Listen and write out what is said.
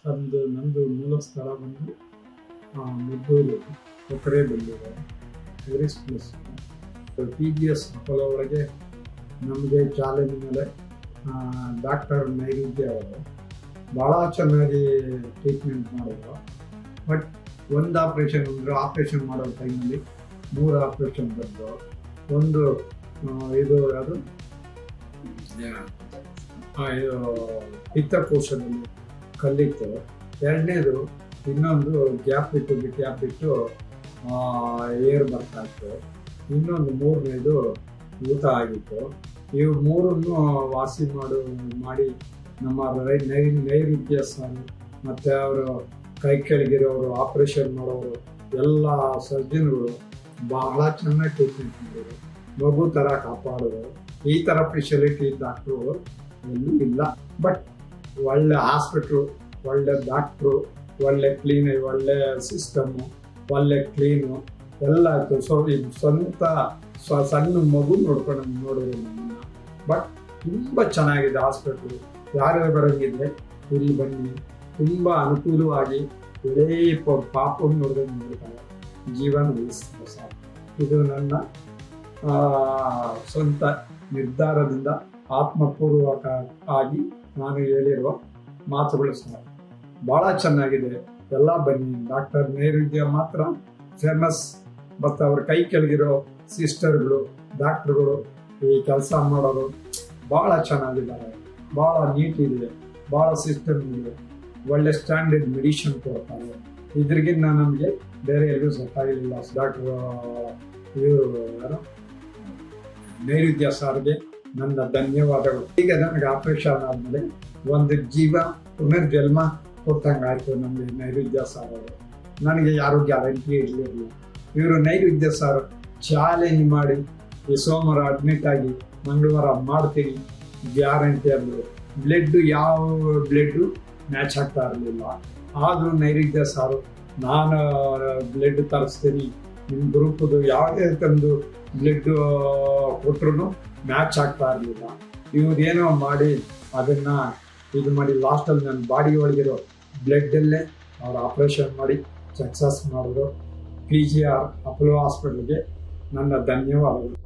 ನಂದು ಮೂಲ ಸ್ಥಳ ಬಂದು ಮುದ್ದೂರು ಕೊಕ್ಕರೆ Bengaluru tourist place. PGS Apollo ಒಳಗೆ ನಮಗೆ ಚಾಲೆಂಜ್ ಮೇಲೆ ಡಾಕ್ಟರ್ ನೈವೇದ್ಯ ಅವರು ಭಾಳ ಚೆನ್ನಾಗಿ ಟ್ರೀಟ್ಮೆಂಟ್ ಮಾಡಿದ್ರು. ಬಟ್ ಒಂದು ಆಪ್ರೇಷನ್ ಮಾಡೋ ಟೈಮಲ್ಲಿ 3 ಆಪ್ರೇಷನ್ ಬಂದು, ಒಂದು ಇದು ಪಿತ್ತಕೋಶದಲ್ಲಿ ಕಲ್ಲಿತ್ತು, ಎರಡನೇದು ಇನ್ನೊಂದು ಗ್ಯಾಪ್ ಬಿಟ್ಟು ಏರ್ ಬರ್ತಾ ಇತ್ತು, ಇನ್ನೊಂದು ಮೂರನೇದು ಊತ ಆಗಿತ್ತು. ಇವು ಮೂರನ್ನು ವಾಸಿ ಮಾಡಿ ನಮ್ಮ ನೈವೇದ್ಯ ಸರ್ ಮತ್ತು ಅವರು ಕೈ ಕೆಳಗಿರೋರು, ಆಪ್ರೇಷನ್ ಮಾಡೋರು ಎಲ್ಲ ಸರ್ಜನ್ಗಳು ಬಹಳ ಚೆನ್ನಾಗಿ ಟ್ರೀಟ್ಮೆಂಟ್ ಮಾಡಿದ್ರು, ಮಗು ಥರ ಕಾಪಾಡೋರು. ಈ ಥರ ಸ್ಪೆಷಾಲಿಟಿ ಡಾಕ್ಟ್ರು ಎಲ್ಲೂ ಇಲ್ಲ. ಬಟ್ ಒಳ್ಳೆ ಹಾಸ್ಪಿಟ್ಲು, ಒಳ್ಳೆ ಡಾಕ್ಟ್ರು, ಒಳ್ಳೆ ಒಳ್ಳೆ ಸಿಸ್ಟಮ್ಮು, ಒಳ್ಳೆ ಕ್ಲೀನು ಎಲ್ಲ ಆಯಿತು. ಸಣ್ಣ ಮಗು ನೋಡಿದ್ರು ನಮ್ಮನ್ನು. ಬಟ್ ತುಂಬ ಚೆನ್ನಾಗಿದೆ ಹಾಸ್ಪಿಟ್ಲು. ಯಾರು ಬರೋಂಗಿದ್ರೆ ಇಲ್ಲಿ ಬನ್ನಿ, ತುಂಬ ಅನುಕೂಲವಾಗಿ ಒಳ್ಳೆ ಪಾಪವನ್ನು ನೋಡ್ತಾರೆ, ಜೀವನ ಉಳಿಸ್ತಾರೆ ಸರ್. ಇದು ನನ್ನ ಸ್ವಂತ ನಿರ್ಧಾರದಿಂದ ಆತ್ಮಪೂರ್ವಕ ಆಗಿ ನಾನು ಹೇಳಿರುವ ಮಾತುಗಳು ಸರ್. ಭಾಳ ಚೆನ್ನಾಗಿದೆ, ಎಲ್ಲ ಬನ್ನಿ. ಡಾಕ್ಟರ್ ನೈವೇದ್ಯ ಮಾತ್ರ ಫೇಮಸ್. ಮತ್ತು ಅವ್ರ ಕೈ ಕೆಳಗಿರೋ ಸಿಸ್ಟರ್ಗಳು, ಡಾಕ್ಟ್ರುಗಳು, ಈ ಕೆಲಸ ಮಾಡೋರು ಭಾಳ ಚೆನ್ನಾಗಿದ್ದಾರೆ, ಭಾಳ ನೀಟ್ ಇದೆ, ಭಾಳ ಸಿಸ್ಟಮ್ ಇದೆ, ಒಳ್ಳೆ ಸ್ಟ್ಯಾಂಡರ್ಡ್ ಮೆಡಿಷನ್ ಕೊಡ್ತಾರೆ. ಇದ್ರಿಗಿನ್ನ ನಮಗೆ ಬೇರೆ ಎಲ್ಲೂ ಗೊತ್ತಾಗಲಿಲ್ಲ. ಡಾಕ್ಟರ್ ಯಾರು ನೈವೇದ್ಯ ಸಾರ್ಗೆ ನನ್ನ ಧನ್ಯವಾದಗಳು. ಈಗ ನನಗೆ ಆಪರೇಷನ್ ಆದಮೇಲೆ ಒಂದು ಪುನರ್ಜನ್ಮ ಕೊಟ್ಟಂಗಾಯ್ತು ನಮಗೆ ನೈವೇದ್ಯ ಸಾರ್ ಅವರು. ನನಗೆ ಯಾರೂ ಗ್ಯಾರಂಟಿ ಇರಲಿಲ್ಲ. ಇವರು ನೈವೇದ್ಯ ಸಾರ್ ಚಾಲೆಂಜ್ ಮಾಡಿ ಈ ಸೋಮವಾರ ಅಡ್ಮಿಟ್ ಆಗಿ ಮಂಗಳವಾರ ಮಾಡ್ತೀನಿ ಗ್ಯಾರಂಟಿ ಅಂದರು. ಯಾವ ಬ್ಲಡ್ಡು ಮ್ಯಾಚ್ ಆಗ್ತಾ ಇರಲಿಲ್ಲ. ಆದರೂ ನೈವೇದ್ಯ ಸಾರು ನಾನು ಬ್ಲಡ್ ತರಿಸ್ತೀನಿ, ನಿಮ್ಮ ಗ್ರೂಪದು ಯಾವುದೇ ತಂದು ಬ್ಲಡ್ ಕೊಟ್ಟರು ಮ್ಯಾಚ್ ಆಗ್ತಾ ಇರಲಿಲ್ಲ. ಇವ್ರೇನೋ ಮಾಡಿ ಅದನ್ನು ಇದು ಮಾಡಿ ಲಾಸ್ಟಲ್ಲಿ ನನ್ನ ಬಾಡಿ ಒಳಗಿರೋ ಬ್ಲಡ್ಡಲ್ಲೇ ಅವ್ರು ಆಪ್ರೇಷನ್ ಮಾಡಿ ಸಕ್ಸಸ್ ಮಾಡಿದ್ರು. PGR ಅಪೋಲೋ ಹಾಸ್ಪಿಟ್ಲಿಗೆ ನನ್ನ ಧನ್ಯವಾದಗಳು.